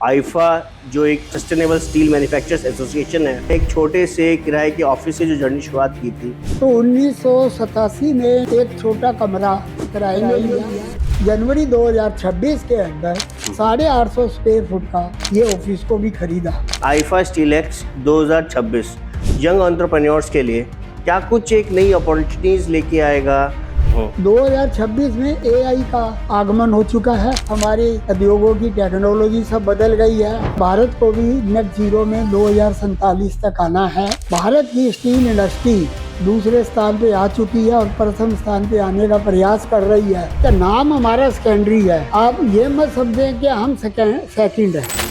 IIFA जो एक sustainable steel manufacturers association है, एक छोटे से किराए के ऑफिस से जो जर्नी शुरुआत की थी। तो 1987 में एक छोटा कमरा किराए में लिया। जनवरी 2026 के अंदर 850 स्क्वायर फुट का ये ऑफिस को भी खरीदा। IIFA steel x 2026 young entrepreneurs के लिए क्या कुछ एक नई अपॉर्चुनिटीज लेके आएगा। 2026 में एआई का आगमन हो चुका है। हमारे उद्योगों की टेक्नोलॉजी सब बदल गई है। भारत को भी नेट जीरो में 2047 तक आना है। भारत की स्टील इंडस्ट्री दूसरे स्थान पे आ चुकी है और प्रथम स्थान पे आने का प्रयास कर रही है। तो नाम हमारा सेकेंडरी है, आप ये मत समझें कि हम सेकंड है।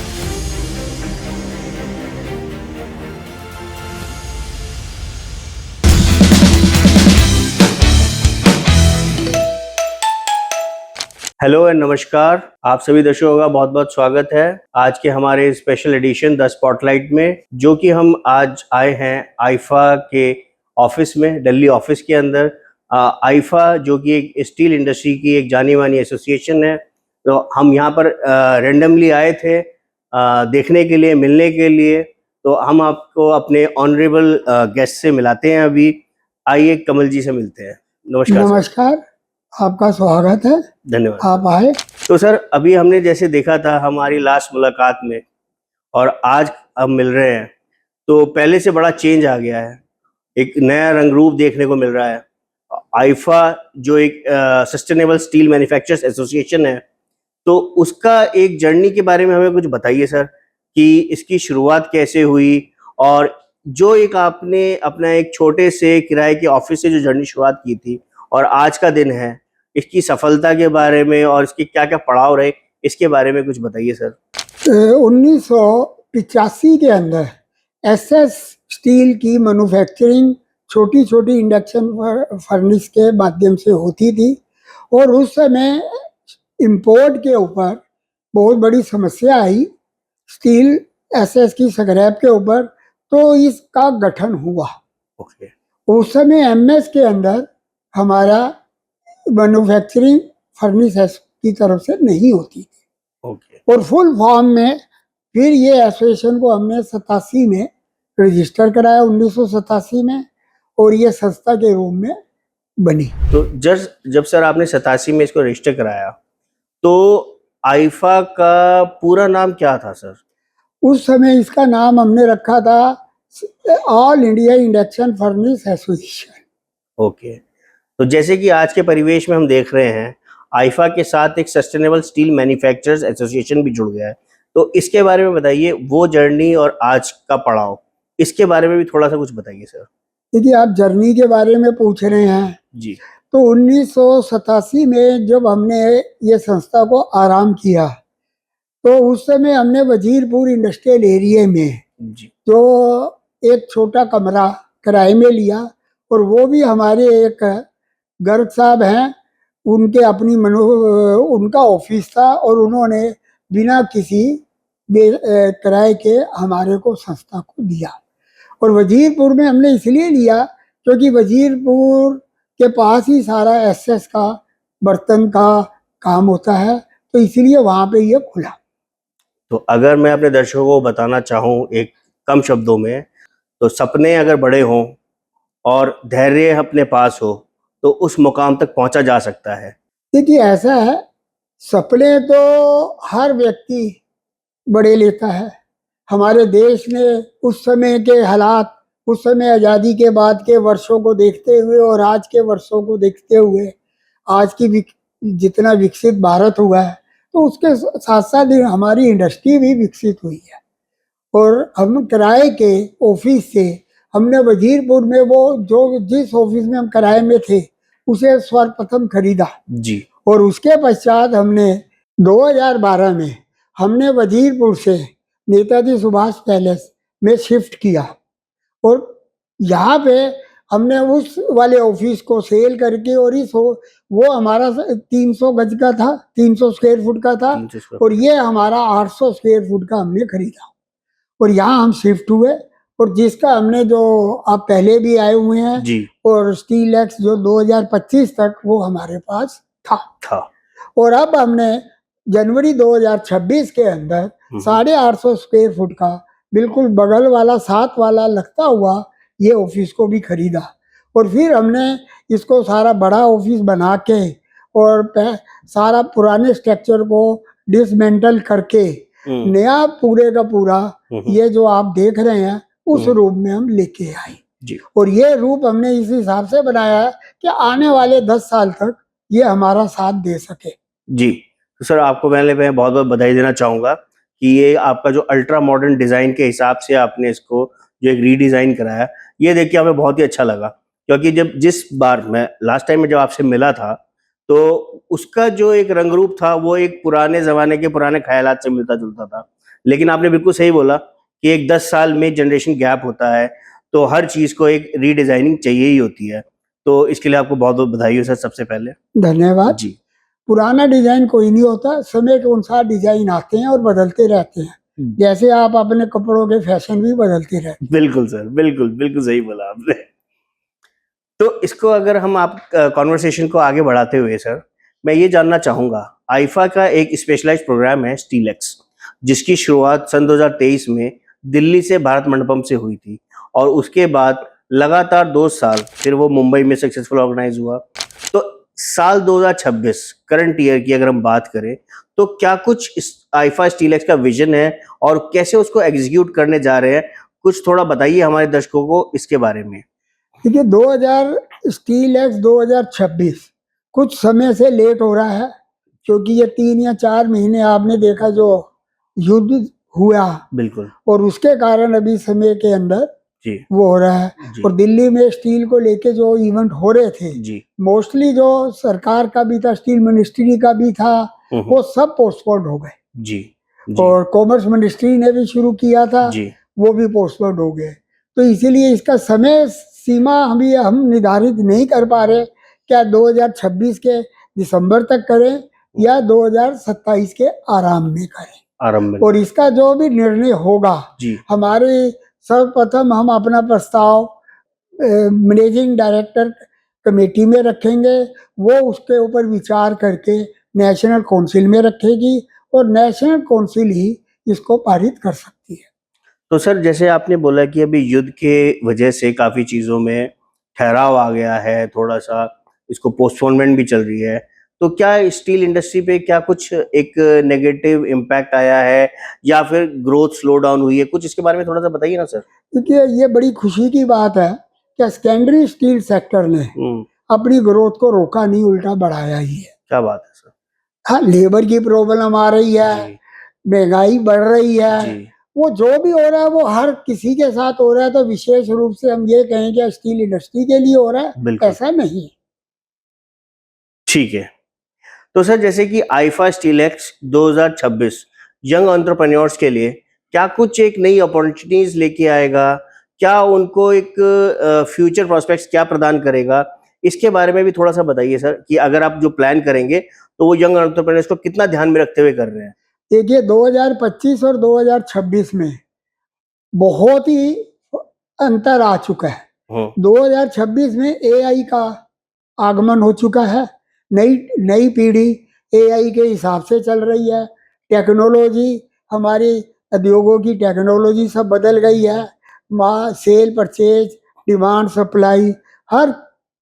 हेलो एंड नमस्कार, आप सभी दर्शकों का बहुत बहुत स्वागत है आज के हमारे स्पेशल एडिशन द स्पॉटलाइट में, जो कि हम आज आए हैं आईफा के ऑफिस में, दिल्ली ऑफिस के अंदर। आईफा जो कि एक स्टील इंडस्ट्री की एक जानी मानी एसोसिएशन है। तो हम यहाँ पर रेंडमली आए थे देखने के लिए, मिलने के लिए। तो हम आपको अपने ऑनरेबल गेस्ट से मिलाते हैं। अभी आइए कमल जी से मिलते हैं। नमस्कार। नमस्कार, आपका स्वागत है, धन्यवाद। आप आए। तो सर, अभी हमने जैसे देखा था हमारी लास्ट मुलाकात में और आज हम मिल रहे हैं, तो पहले से बड़ा चेंज आ गया है, एक नया रंग रूप देखने को मिल रहा है। आईफा जो एक सस्टेनेबल स्टील मैन्युफैक्चरर्स एसोसिएशन है, तो उसका एक जर्नी के बारे में हमें कुछ बताइए सर, कि इसकी शुरुआत कैसे हुई और जो एक आपने अपना एक छोटे से किराए के ऑफिस से जो जर्नी शुरुआत की थी और आज का दिन है, इसकी सफलता के बारे में और इसके क्या क्या पड़ाव रहे, इसके बारे में कुछ बताइए सर। 1985 के अंदर एसएस स्टील की मैन्युफैक्चरिंग छोटी छोटी इंडक्शन फर्नेस के माध्यम से होती थी और उस समय इंपोर्ट के ऊपर बहुत बड़ी समस्या आई स्टील एसएस की स्क्रैप के ऊपर, तो इसका गठन हुआ। ओके। उस समय एमएस के अंदर हमारा मैन्युफैक्चरिंग फर्नेस की तरफ से नहीं होती थी। ओके। और फुल फॉर्म में फिर ये एसोसिएशन को हमने 87 में रजिस्टर कराया, 1987 में, और ये संस्था के रूप में बनी। तो जब सर आपने 87 में इसको रजिस्टर कराया, तो आईफा का पूरा नाम क्या था सर? उस समय इसका नाम हमने रखा था all India induction furnace association. Okay. तो जैसे कि आज के परिवेश में हम देख रहे हैं, आईफा के साथ एक सस्टेनेबल स्टील मैन्युफैक्चरर्स एसोसिएशन भी जुड़ गया है। तो इसके बारे में बताइए, वो जर्नी और आज का पड़ाव, इसके बारे में भी थोड़ा सा कुछ बताइए सर। देखिए, आप जर्नी के बारे में पूछ रहे हैं जी। तो 1987 में जब हमने ये संस्था को आराम किया, तो उस समय हमने वजीरपुर इंडस्ट्रियल एरिया में जी। जो एक छोटा कमरा किराए में लिया, और वो भी हमारे एक गर्ग साहब हैं, उनके अपनी उनका ऑफिस था और उन्होंने बिना किसी किराए के हमारे को संस्था को दिया। और वजीरपुर में हमने इसलिए लिया क्योंकि वजीरपुर के पास ही सारा एसएस का बर्तन का काम होता है, तो इसलिए वहाँ पे ये खुला। तो अगर मैं अपने दर्शकों को बताना चाहूँ एक कम शब्दों में, तो सपने अगर बड़े हों और धैर्य अपने पास हो, तो उस मुकाम तक पहुंचा जा सकता है। देखिए, ऐसा है, सपने तो हर व्यक्ति बड़े लेता है। हमारे देश में उस समय के हालात, उस समय आज़ादी के बाद के वर्षों को देखते हुए और आज के वर्षों को देखते हुए, आज की जितना विकसित भारत हुआ है, तो उसके साथ साथ हमारी इंडस्ट्री भी विकसित हुई है। और हम किराए के ऑफिस से हमने वजीरपुर में वो जिस ऑफिस में हम किराए में थे उसे सर्वप्रथम खरीदा जी। और उसके पश्चात हमने 2012 में हमने वजीरपुर से नेताजी सुभाष पैलेस में शिफ्ट किया और यहाँ पे हमने उस वाले ऑफिस को सेल करके, और वो हमारा 300 गज का था, 300 स्क्वायर फुट का था, और ये हमारा 800 स्क्वायर फुट का हमने खरीदा और यहाँ हम शिफ्ट हुए। और जिसका हमने, जो आप पहले भी आए हुए हैं जी। और स्टील एक्स जो 2025 तक वो हमारे पास था। था। और अब हमने जनवरी 2026 के अंदर 850 स्क्वायर फुट का बिल्कुल बगल वाला साथ वाला लगता हुआ ये ऑफिस को भी खरीदा। और फिर हमने इसको सारा बड़ा ऑफिस बना के और सारा पुराने स्ट्रक्चर को डिसमेंटल करके नया पूरे का पूरा ये जो आप देख रहे हैं उस रूप में हम लेके आए जी। और ये रूप हमने इस हिसाब से बनाया है कि आने वाले 10 साल तक ये हमारा साथ दे सके। जी, तो सर आपको मैं बहुत बहुत बधाई देना चाहूँगा कि ये आपका जो अल्ट्रा मॉडर्न डिज़ाइन के हिसाब से आपने इसको जो एक रीडिज़ाइन कराया, ये देख के हमें बहुत ही अच्छा लगा। क्योंकि जिस बार मैं लास्ट टाइम में जब आपसे मिला था, तो उसका जो एक रंग रूप था, वो एक पुराने ज़माने के पुराने ख़यालात से मिलता-जुलता था। लेकिन आपने बिल्कुल सही बोला कि एक 10 साल में जनरेशन गैप होता है, तो हर चीज़ को एक रीडिज़ाइनिंग चाहिए ही होती है। तो इसके लिए आपको बहुत-बहुत बधाई हो सर सबसे पहले। धन्यवाद। जी। पुराना डिजाइन कोई नहीं होता, समय के अनुसार डिजाइन आते हैं और बदलते रहते हैं। जैसे आप अपने कपड़ों के फैशन भी बदलते रहते हैं। बिल्कुल सर, बिल्कुल सही बोला आपने। तो इसको अगर हम आप कन्वर्सेशन को आगे बढ़ाते हुए सर, मैं ये जानना चाहूँगा, आईफा का एक स्पेशलाइज़्ड प्रोग्राम है स्टीलेक्स, जिसकी शुरुआत सन 2023 में दिल्ली से भारत मंडपम से हुई थी और उसके बाद लगातार 2 साल फिर वो मुंबई में सक्सेसफुल ऑर्गेनाइज़ हुआ। तो साल 2026 करंट ईयर की अगर हम बात करें, तो क्या कुछ इस आईफा स्टीलेक्स का विज़न है और कैसे उसको एग्ज़ीक्यूट करने जा रहे हैं? कुछ थोड़ा बताइए हमारे दर्शकों को इसके बारे में। देखिए 2000 स्टील एक्स 2026 कुछ समय से लेट हो रहा है क्योंकि ये 3 या 4 महीने आपने देखा जो युद्ध हुआ बिल्कुल। और उसके कारण अभी समय के अंदर जी। वो हो रहा है। जी। और दिल्ली में स्टील को लेके जो इवेंट हो रहे थे जी। मोस्टली जो सरकार का भी था, स्टील मिनिस्ट्री का भी था, वो सब पोस्टपोन्ड हो गए। जी। जी। और कॉमर्स मिनिस्ट्री ने भी शुरू किया था, जी। वो भी पोस्टपोन्ड हो गए। तो इसीलिए इसका समय सीमा हम निर्धारित नहीं कर पा रहे, क्या 2026 के दिसंबर तक करें या 2027 के आरंभ में करें। आरंभ में। और इसका जो भी निर्णय होगा, जी। हमारे सर्वप्रथम हम अपना प्रस्ताव मैनेजिंग डायरेक्टर कमेटी में रखेंगे, वो उसके ऊपर विचार करके नेशनल काउंसिल में रखेगी और नेशनल काउंसिल ही इसको पारित कर सकती है। तो सर जैसे आपने बोला कि अभी युद्ध के वजह से काफ़ी चीज़ों में ठहराव आ गया है, थोड़ा-सा इसको पोस्टपोनमेंट भी चल रही है। तो क्या स्टील इंडस्ट्री पे क्या कुछ एक नेगेटिव इम्पैक्ट आया है या फिर ग्रोथ स्लो डाउन हुई है? कुछ इसके बारे में थोड़ा-सा बताइए ना सर। देखिए ये बड़ी खुशी की बात है कि सेकेंडरी स्टील सेक्टर ने अपनी ग्रोथ को रोका नहीं, उल्टा बढ़ाया ही है। क्या बात है सर। हाँ, लेबर की प्रॉब्लम आ रही है, जी। महंगाई बढ़ रही है, जी। वो जो भी हो रहा है वो हर किसी के साथ हो रहा है। तो विशेष रूप से हम ये कहें कि स्टील इंडस्ट्री के लिए हो रहा है, बिल्कुल। ऐसा नहीं। ठीक है। तो सर जैसे कि आईफा स्टीलेक्स 2026 यंग एंटरप्रेन्योर्स के लिए क्या कुछ एक नई अपॉर्चुनिटीज लेके आएगा? क्या उनको एक फ्यूचर प्रोस्पेक्ट्स क्या प्रदान करेगा? इसके बारे में भी थोड़ा-सा बताइए सर कि अगर आप जो प्लान करेंगे, तो वो यंग एंटरप्रेन्योर्स को कितना ध्यान में रखते हुए कर रहे हैं? देखिए 2025 और 2026 में बहुत ही अंतर आ चुका है। 2026 में एआई का आगमन हो चुका है, नई नई पीढ़ी एआई के हिसाब से चल रही है। टेक्नोलॉजी, हमारी उद्योगों की टेक्नोलॉजी सब बदल गई है। सेल परचेज, डिमांड सप्लाई, हर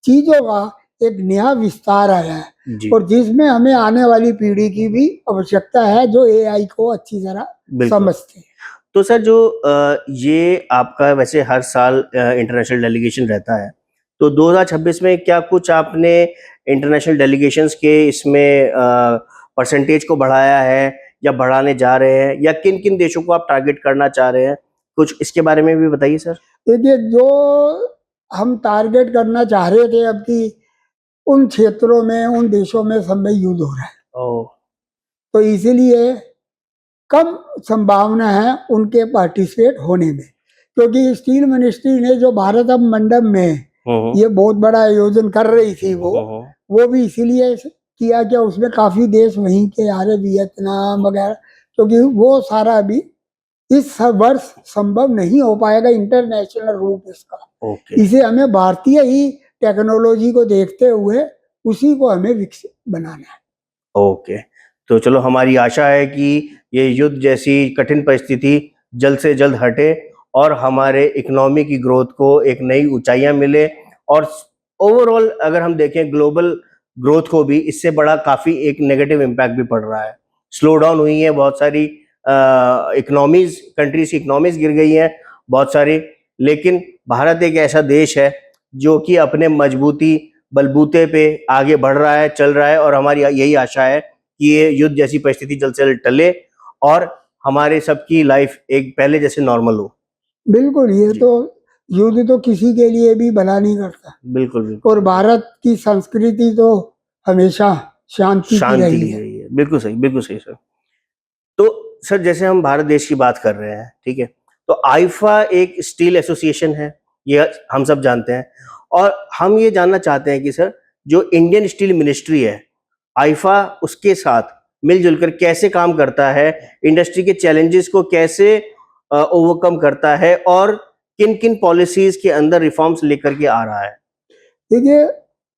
चीज़ों का एक नया विस्तार आया है जी। और जिसमें हमें आने वाली पीढ़ी की भी आवश्यकता है जो एआई को अच्छी तरह बिल्कुल। समझते हैं। तो सर जो ये आपका वैसे हर साल इंटरनेशनल डेलीगेशन रहता है, तो 2026 में क्या कुछ आपने इंटरनेशनल डेलीगेशंस के इसमें परसेंटेज को बढ़ाया है या बढ़ाने जा रहे हैं या किन-किन देशों को आप टारगेट करना चाह रहे हैं? कुछ इसके बारे में भी बताइए सर। देखिए जो हम टारगेट करना चाह रहे थे अब की उन क्षेत्रों में, उन देशों में सब में युद्ध हो रहा है, ओह! तो इसीलिए कम संभावना है उनके पार्टिसिपेट होने में। क्योंकि स्टील मिनिस्ट्री ने जो भारत अब मंडप में ये बहुत बड़ा आयोजन कर रही थी, वो भी इसीलिए किया कि उसमें काफ़ी देश वहीं के आ रहे, वियतनाम वगैरह, क्योंकि वो सारा अभी इस वर्ष संभव नहीं हो पाएगा इंटरनेशनल रूप इसका। ओके। इसे हमें भारतीय ही टेक्नोलॉजी को देखते हुए उसी को हमें विकसित बनाना है। ओके। तो चलो हमारी आशा है कि ये युद्ध जैसी कठिन परिस्थिति जल्द से जल्द हटे और हमारे इकोनॉमी की ग्रोथ को एक नई ऊंचाइयां मिले, और ओवरऑल अगर हम देखें ग्लोबल ग्रोथ को भी इससे बड़ा काफ़ी एक नेगेटिव इम्पैक्ट भी पड़ रहा है। स्लो डाउन हुई है बहुत सारी इकोनॉमीज, कंट्रीज की इकोनॉमीज गिर गई हैं बहुत सारी, लेकिन भारत एक ऐसा देश है जो कि अपने मजबूती बलबूते पे आगे बढ़ रहा है, चल रहा है, और हमारी यही आशा है कि ये युद्ध जैसी परिस्थिति जल्द से जल्द टले और हमारे सबकी लाइफ एक पहले जैसे नॉर्मल हो। बिल्कुल, ये जी। तो युद्ध तो किसी के लिए भी भला नहीं करता, बिल्कुल बिल्कुल और भारत की संस्कृति तो हमेशा शांति की शांति रही की है। रही है। बिल्कुल सही सर। तो सर जैसे हम भारत देश की बात कर रहे हैं, ठीक है, तो आईफा एक स्टील एसोसिएशन है, ये हम सब जानते हैं, और हम ये जानना चाहते हैं कि सर जो इंडियन स्टील मिनिस्ट्री है, आईफा उसके साथ मिलजुल कर कैसे काम करता है, इंडस्ट्री के चैलेंजेस को कैसे ओवरकम करता है, और किन किन पॉलिसीज के अंदर रिफॉर्म्स लेकर के आ रहा है। देखिए,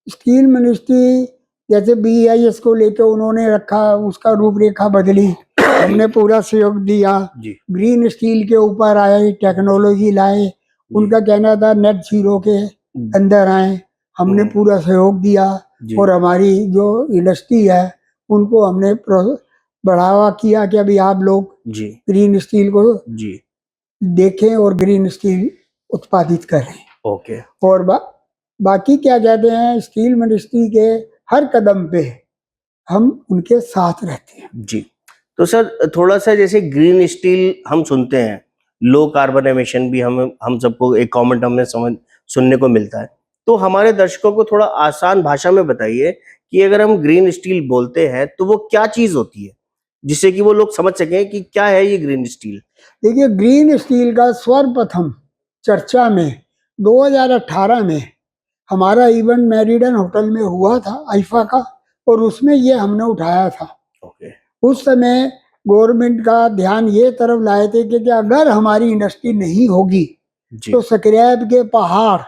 स्टील मिनिस्ट्री जैसे BIS को लेकर उन्होंने रखा, उसका रूपरेखा बदली, हमने पूरा सहयोग दिया। जी ग्रीन स्टील के ऊपर आए, टेक्नोलॉजी लाए, उनका कहना था नेट जीरो के अंदर आए, हमने पूरा सहयोग दिया। जी और हमारी जो इंडस्ट्री है उनको हमने बढ़ावा किया कि अभी आप लोग जी ग्रीन स्टील को जी देखें और ग्रीन स्टील उत्पादित करें। ओके और बाकी क्या कहते हैं, स्टील मिनिस्ट्री के हर कदम पे हम उनके साथ रहते हैं। जी। तो सर थोड़ा सा जैसे ग्रीन स्टील हम सुनते हैं, लो कार्बन एमिशन भी हम सबको एक कमेंट हमने समझ सुनने को मिलता है, तो हमारे दर्शकों को थोड़ा आसान भाषा में बताइए कि अगर हम ग्रीन स्टील बोलते हैं तो वो क्या चीज होती है, जिससे कि वो लोग समझ सकें कि क्या है ये ग्रीन स्टील। देखिए, ग्रीन स्टील का सर्वप्रथम चर्चा में 2018 में हमारा इवेंट मेरिडन होटल में हुआ था आईफा का, और उसमें ये हमने उठाया था। ओके उस समय गवर्नमेंट का ध्यान ये तरफ लाए थे कि अगर हमारी इंडस्ट्री नहीं होगी जी तो स्क्रैप के पहाड़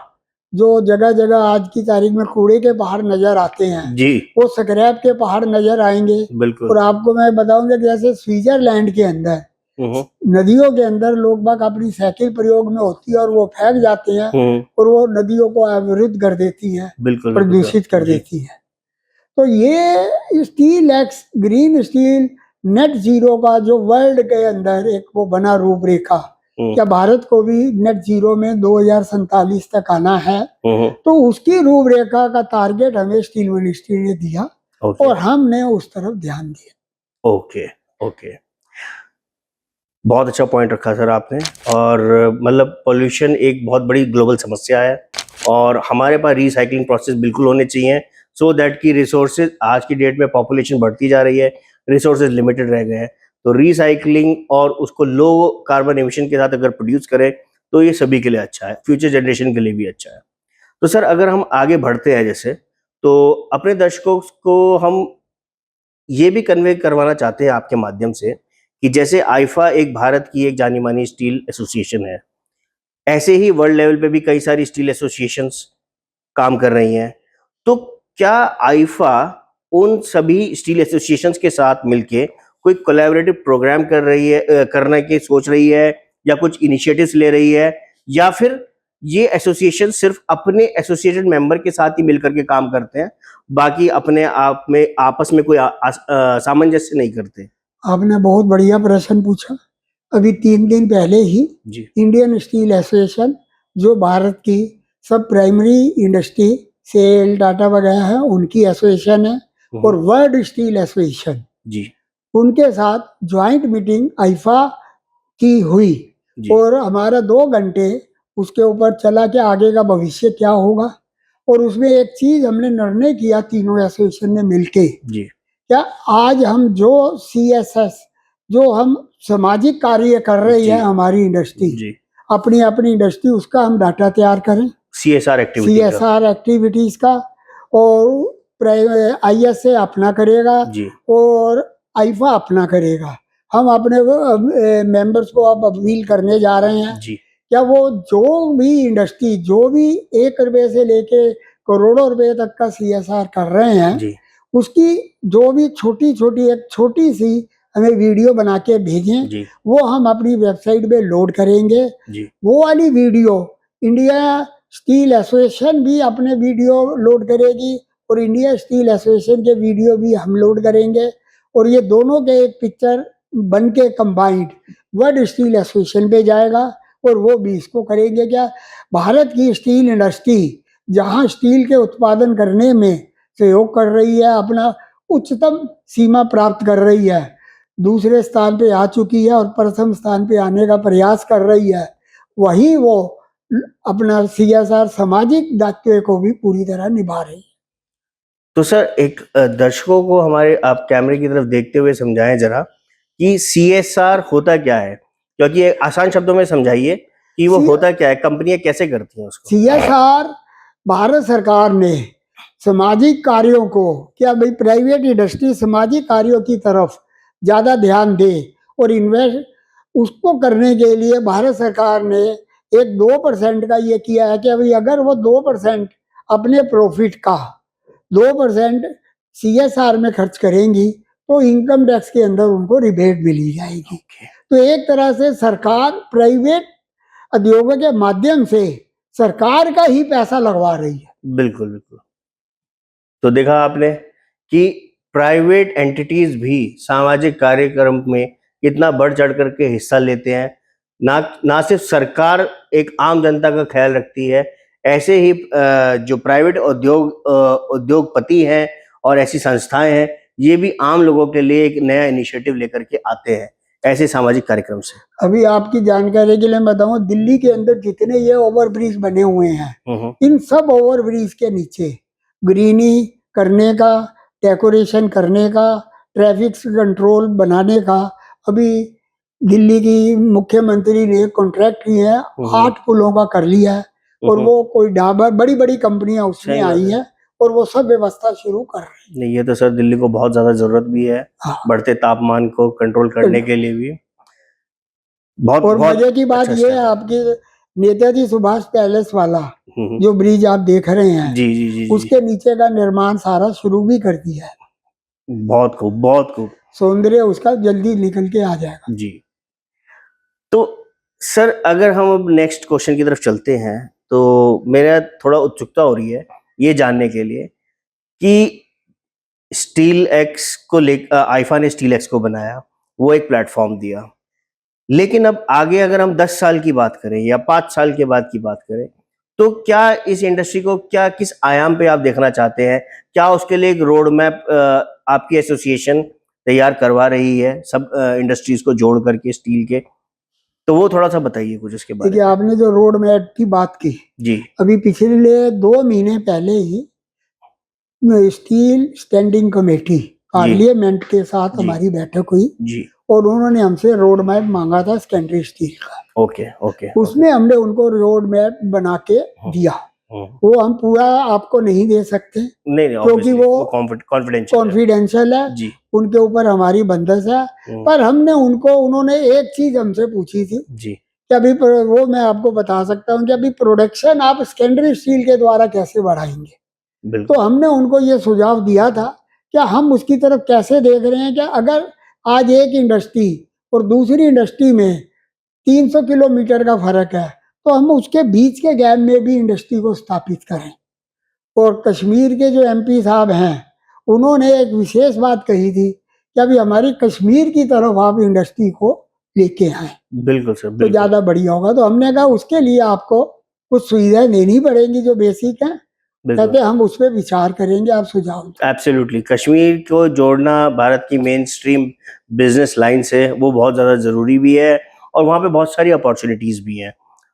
जो जगह जगह आज की तारीख में कूड़े के पहाड़ नजर आते हैं, जी वो स्क्रैप के पहाड़ नजर आएंगे। बिल्कुल। और आपको मैं बताऊंगा कि जैसे स्विट्जरलैंड के अंदर नदियों के अंदर लोग बाग अपनी साइकिल प्रयोग में होती है और वो फेंक जाते हैं, और वो नदियों को अवरुद्ध कर देती हैं, बिल्कुल प्रदूषित कर देती हैं। तो ये steel x green steel net zero का जो वर्ल्ड के अंदर एक वो बना रूपरेखा, क्या भारत को भी नेट जीरो में 2047 तक आना है, तो उसकी रूपरेखा का टारगेट हमें स्टील मिनिस्ट्री ने दिया, और हमने उस तरफ ध्यान दिया। ओके ओके, बहुत अच्छा पॉइंट रखा सर आपने। और मतलब पोल्यूशन एक बहुत बड़ी ग्लोबल समस्या है, और हमारे पास रिसाइकलिंग प्रोसेस बिल्कुल होने चाहिए, सो दैट कि रिसोर्सेज, आज की डेट में पॉपुलेशन बढ़ती जा रही है, रिसोर्सेज लिमिटेड रह गए हैं, तो रिसाइकलिंग और उसको लो कार्बन एमिशन के साथ अगर प्रोड्यूस करें तो ये सभी के लिए अच्छा है, फ्यूचर जनरेशन के लिए भी अच्छा है। तो सर अगर हम आगे बढ़ते हैं जैसे, तो अपने दर्शकों को हम ये भी कन्वे करवाना चाहते हैं आपके माध्यम से कि जैसे आईफा एक भारत की एक जानी मानी स्टील एसोसिएशन है, ऐसे ही वर्ल्ड लेवल पे भी कई सारी स्टील एसोसिएशंस काम कर रही हैं, तो क्या आईफा उन सभी स्टील एसोसिएशंस के साथ मिलके कोई कोलैबोरेटिव प्रोग्राम कर रही है, करने की सोच रही है, या कुछ इनिशिएटिव्स ले रही है, या फिर ये एसोसिएशन सिर्फ अपने एसोसिएटेड मेंबर के साथ ही मिलकर के काम करते हैं, बाकी अपने आप में आपस में कोई सामंजस्य नहीं करते? आपने बहुत बढ़िया प्रश्न पूछा। अभी 3 दिन पहले ही जी इंडियन स्टील एसोसिएशन, जो भारत की सब प्राइमरी इंडस्ट्री सेल टाटा वगैरह है उनकी एसोसिएशन है, और वर्ल्ड स्टील एसोसिएशन, जी उनके साथ ज्वाइंट मीटिंग आईफा की हुई, और हमारा 2 घंटे उसके ऊपर चला कि आगे का भविष्य क्या होगा। और उसमें एक चीज हमने निर्णय किया तीनों एसोसिएशन ने मिलके, जी क्या आज हम जो CSS, जो हम सामाजिक कार्य कर रही है हमारी इंडस्ट्री, जी अपनी अपनी इंडस्ट्री, उसका हम डाटा तैयार करें, CSR एक्टिविटीज का, और ISA अपना करेगा जी और आईफा अपना करेगा। हम अपने मेंबर्स को अब अपील करने जा रहे हैं, जी क्या वो जो भी इंडस्ट्री जो भी 1 रुपये से लेके करोड़ों रुपए तक का CSR कर रहे हैं, जी उसकी जो भी छोटी छोटी एक छोटी सी हमें वीडियो बना के भेजें, जी वो हम अपनी वेबसाइट पे लोड करेंगे। जी वो वाली वीडियो इंडिया स्टील एसोसिएशन भी अपने वीडियो लोड करेगी और इंडिया स्टील एसोसिएशन के वीडियो भी हम लोड करेंगे, और ये दोनों के एक पिक्चर बन के कंबाइंड वर्ल्ड स्टील एसोसिएशन पे जाएगा। और वो भी इसको करेंगे क्या, भारत की स्टील इंडस्ट्री जहां स्टील के उत्पादन करने में सहयोग कर रही है, अपना उच्चतम सीमा प्राप्त कर रही है, दूसरे स्थान पे आ चुकी है और प्रथम स्थान पे आने का प्रयास कर रही है, वहीं वो अपना सीएसआर सामाजिक दायित्व को भी पूरी तरह निभा रही है। तो सर एक दर्शकों को हमारे आप कैमरे की तरफ देखते हुए समझाएं जरा कि सीएसआर होता क्या है, क्योंकि एक आसान शब्दों में समझाइए कि वो सी- होता क्या है, कंपनियां कैसे करती हैं उसको। सीएसआर भारत सरकार ने सामाजिक कार्यों को, क्या भाई प्राइवेट इंडस्ट्री सामाजिक कार्यों की तरफ ज़्यादा ध्यान दे और इन्वेस्ट उसको करने के लिए भारत सरकार ने एक 2% का ये किया है कि भाई अगर वो 2% अपने प्रॉफिट का 2% सीएसआर में खर्च करेंगी तो इनकम टैक्स के अंदर उनको रिबेट मिली जाएगी। तो एक तरह से सरकार प्राइवेट उद्योगों के माध्यम से सरकार का ही पैसा लगवा रही है। बिल्कुल बिल्कुल। तो देखा आपने कि प्राइवेट एंटिटीज भी सामाजिक कार्यक्रम में कितना बढ़ चढ़ करके हिस्सा लेते हैं। ना सिर्फ सरकार एक आम जनता का ख्याल रखती है, ऐसे ही जो प्राइवेट उद्योगपति हैं और ऐसी संस्थाएं हैं, ये भी आम लोगों के लिए एक नया इनिशिएटिव लेकर के आते हैं ऐसे सामाजिक कार्यक्रम से। अभी आपकी जानकारी के लिए मैं बताऊं, दिल्ली के अंदर जितने ये ओवरब्रिज बने हुए हैं, इन सब ओवरब्रिज के नीचे ग्रीनी करने का, डेकोरेशन करने का, ट्रैफिक कंट्रोल बनाने का अभी दिल्ली की मुख्यमंत्री ने कॉन्ट्रैक्ट किए हैं, 8 पुलों का कर लिया है, और वो कोई डाबर बड़ी बड़ी कंपनियां उसमें सही बात आई है। है और वो सब व्यवस्था शुरू कर रही है। नहीं, ये तो सर दिल्ली को बहुत ज्यादा जरूरत भी है, हाँ। बढ़ते तापमान को कंट्रोल करने के लिए भी बहुत और बहुत मजे की बात अच्छा ये step है, आपके नेताजी सुभाष पैलेस वाला हम्म, जो ब्रिज आप देख रहे हैं, जी जी जी जी, उसके नीचे का निर्माण सारा शुरू भी कर दिया है। बहुत खूब बहुत खूब। सौंदर्य उसका जल्दी निकल के आ जाएगा। जी, तो सर अगर हम अब नेक्स्ट क्वेश्चन की तरफ चलते हैं, तो मेरा थोड़ा उत्सुकता हो रही है ये जानने के लिए कि स्टील एक्स को ले आईफा ने स्टील एक्स को बनाया, वो एक प्लेटफॉर्म दिया, लेकिन अब आगे अगर हम 10 साल की बात करें या 5 साल के बाद की बात करें, तो क्या इस इंडस्ट्री को क्या किस आयाम पे आप देखना चाहते हैं? क्या उसके लिए एक रोड मैप आपकी एसोसिएशन तैयार करवा रही है सब इंडस्ट्रीज को जोड़ करके स्टील के? तो वो थोड़ा सा बताइए कुछ उसके बारे देखिए, में। आपने जो रोड मैप की बात की, जी अभी पिछले 2 महीने पहले ही स्टील स्टैंडिंग कमेटी पार्लियामेंट के साथ जी हमारी बैठक हुई जी, और उन्होंने हमसे रोड मैप मांगा था सेकेंडरी स्टील का। ओके ओके उसमें हमने उनको रोड मैप बना के दिया। वो हम पूरा आपको नहीं दे सकते नहीं नहीं, क्योंकि obviously, वो कॉन्फिडेंशियल है। कॉन्फिडेंशियल है, जी उनके ऊपर हमारी बंदश है। पर हमने उन्होंने एक चीज हमसे पूछी थी जी कि अभी वो मैं आपको बता सकता हूँ कि अभी प्रोडक्शन आप सेकेंडरी स्टील के द्वारा कैसे बढ़ाएंगे। बिल्कुल तो हमने उनको ये सुझाव दिया था कि हम उसकी तरफ कैसे देख रहे हैं कि अगर आज एक इंडस्ट्री और दूसरी इंडस्ट्री में 300 किलोमीटर का फर्क है, तो हम उसके बीच के गैप में भी इंडस्ट्री को स्थापित करें। और कश्मीर के जो एमपी साहब हैं, उन्होंने एक विशेष बात कही थी कि अभी हमारी कश्मीर की तरफ आप इंडस्ट्री को लेके आए बिल्कुल सर तो बिल्कुल ज़्यादा बढ़िया होगा। तो हमने कहा उसके लिए आपको कुछ सुविधाएं देनी पड़ेंगी जो बेसिक हैं। बिल्कुल कहते हम उस पर विचार करेंगे, आप सुझाव दें। एब्सोल्युटली, कश्मीर को जोड़ना भारत की मेन स्ट्रीम बिजनेस लाइन से वो बहुत ज़्यादा ज़रूरी भी है, और वहाँ पे बहुत सारी अपॉर्चुनिटीज़ भी हैं,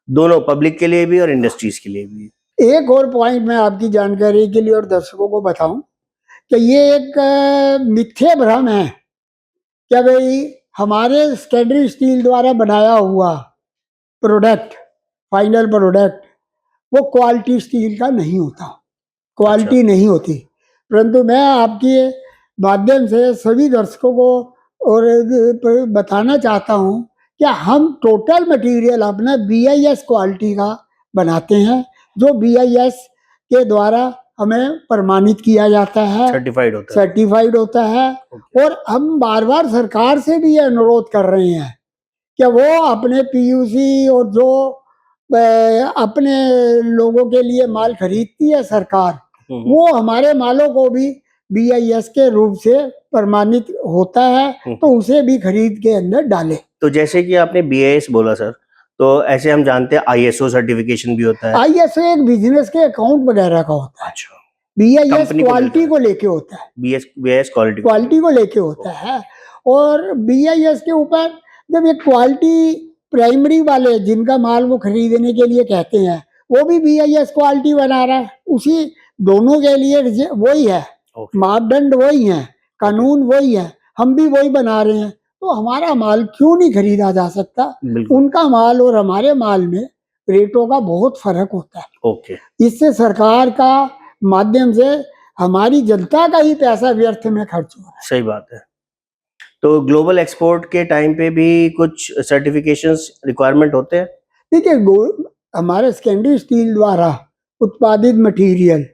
दोनों पब्लिक के लिए भी और इंडस्ट्रीज के लिए भी। एक और पॉइंट मैं आपकी जानकारी के लिए और दर्शकों को बताऊं कि ये एक मिथ्या भ्रम है कि भाई हमारे सेकेंडरी स्टील द्वारा बनाया हुआ प्रोडक्ट, फाइनल प्रोडक्ट, वो क्वालिटी स्टील का नहीं होता, क्वालिटी अच्छा नहीं होती। परंतु मैं आपके माध्यम से सभी दर्शकों को और बताना चाहता हूँ कि हम टोटल मटेरियल अपना BIS क्वालिटी का बनाते हैं, जो BIS के द्वारा हमें प्रमाणित किया जाता है, सर्टिफाइड होता है। सर्टिफाइड होता है। ओके। और हम बार बार सरकार से भी ये अनुरोध कर रहे हैं कि वो अपने पीयूसी और जो अपने लोगों के लिए माल खरीदती है सरकार, वो हमारे मालों को भी BIS के रूप से प्रमाणित होता है तो उसे भी खरीद के अंदर डाले। तो जैसे कि आपने BIS बोला सर, तो ऐसे हम जानते हैं ISO सर्टिफिकेशन भी होता है। ISO एक बिजनेस के अकाउंट वगैरह का होता है। अच्छा। BIS कंपनी को क्वालिटी मिलता को लेके होता है, BIS क्वालिटी को लेके होता है। और BIS के ऊपर जब ये क्वालिटी प्राइमरी वाले जिनका माल वो खरीदने के लिए कहते हैं, वो भी BIS क्वालिटी बना रहा है, उसी दोनों के लिए वही है, मापदंड वही है, कानून वही है, हम भी वही बना रहे हैं। तो हमारा माल क्यों नहीं खरीदा जा सकता? उनका माल और हमारे माल में रेटों का बहुत फर्क होता है। ओके। इससे सरकार का माध्यम से हमारी जनता का ही पैसा व्यर्थ में खर्च हो रहा है। सही बात है। तो ग्लोबल एक्सपोर्ट के टाइम पे भी कुछ सर्टिफिकेशंस रिक्वायरमेंट होते हैं? देखिए, हमारे सेकेंडरी स्टील द्वारा उत्पादित मटेरियल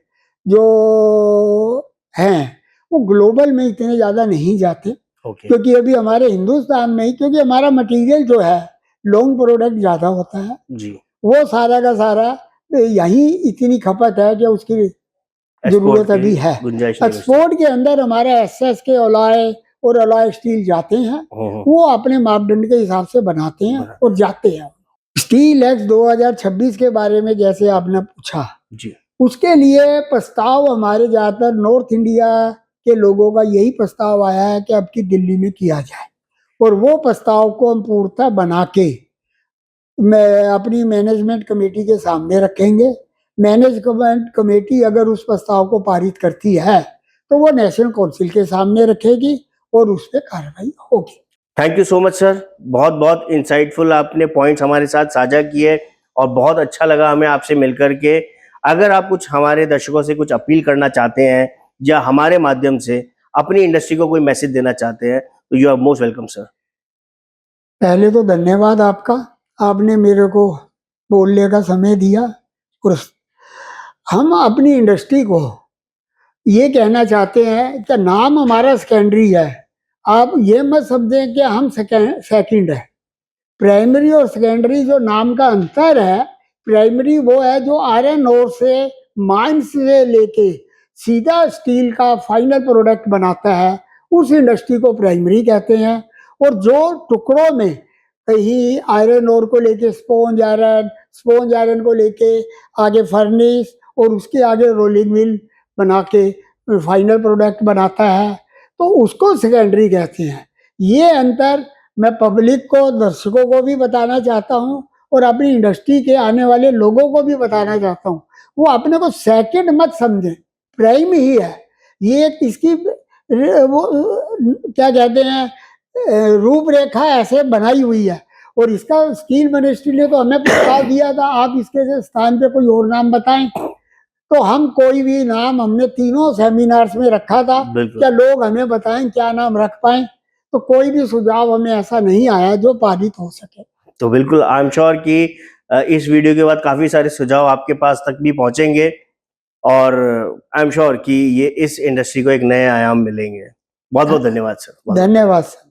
जो हैं वो ग्लोबल में इतने ज़्यादा नहीं जाते। ओके। क्योंकि अभी हमारे हिंदुस्तान में ही, क्योंकि हमारा मटेरियल जो है लॉन्ग प्रोडक्ट ज़्यादा होता है जी। वो सारा का सारा यही इतनी खपत है कि उसकी जरूरत अभी है। एक्सपोर्ट के अंदर हमारे SS के अलॉय और अलॉय स्टील जाते हैं, वो अपने मापदंड के हिसाब से बनाते हैं और जाते हैं। स्टील एक्ट 2026 के बारे में जैसे आपने पूछा जी, उसके लिए प्रस्ताव हमारे ज़्यादातर नॉर्थ इंडिया के लोगों का यही प्रस्ताव आया है कि अब की दिल्ली में किया जाए, और वो प्रस्ताव को हम पूर्णतः बना के मैं अपनी मैनेजमेंट कमेटी के सामने रखेंगे। मैनेजमेंट कमेटी अगर उस प्रस्ताव को पारित करती है तो वो नेशनल काउंसिल के सामने रखेगी और उस पर कार्रवाई होगी। Thank you so much sir, बहुत बहुत इंसाइटफुल आपने पॉइंट्स हमारे साथ साझा किए और बहुत अच्छा लगा हमें आपसे मिलकर के। अगर आप कुछ हमारे दर्शकों से कुछ अपील करना चाहते हैं या हमारे माध्यम से अपनी इंडस्ट्री को कोई मैसेज देना चाहते हैं तो you are most welcome sir. पहले तो धन्यवाद आपका, आपने मेरे को बोलने का समय दिया। और हम अपनी इंडस्ट्री को ये कहना चाहते हैं कि नाम हमारा सेकेंडरी है, आप ये मत समझें कि हम सेकंड है। प्राइमरी और सेकेंडरी जो नाम का अंतर है, प्राइमरी वो है जो आयरन ओर से माइंस से लेके सीधा स्टील का फाइनल प्रोडक्ट बनाता है, उस इंडस्ट्री को प्राइमरी कहते हैं। और जो टुकड़ों में कहीं आयरन ओर को लेके स्पॉन्ज आयरन को लेके आगे फर्नेस और उसके आगे रोलिंग मिल बना के फाइनल प्रोडक्ट बनाता है, तो उसको सेकेंडरी कहते हैं। ये अंतर मैं पब्लिक को, दर्शकों को भी बताना चाहता हूँ और अपनी इंडस्ट्री के आने वाले लोगों को भी बताना चाहता हूँ। वो अपने को सेकंड मत समझें, प्राइम ही है। ये इसकी वो क्या कहते हैं रूपरेखा ऐसे बनाई हुई है। और इसका स्टील मिनिस्ट्री ने तो हमें प्रस्ताव दिया था, आप इसके स्थान पे कोई और नाम बताएं, तो हम कोई भी नाम हमने तीनों सेमिनार्स में रखा था क्या लोग हमें बताएं क्या नाम रख पाए, तो कोई भी सुझाव हमें ऐसा नहीं आया जो पारित हो सके। तो बिल्कुल आई एम श्योर कि इस वीडियो के बाद काफी सारे सुझाव आपके पास तक भी पहुंचेंगे और आई एम श्योर कि ये इस इंडस्ट्री को एक नए आयाम मिलेंगे। बहुत बहुत धन्यवाद सर। धन्यवाद सर।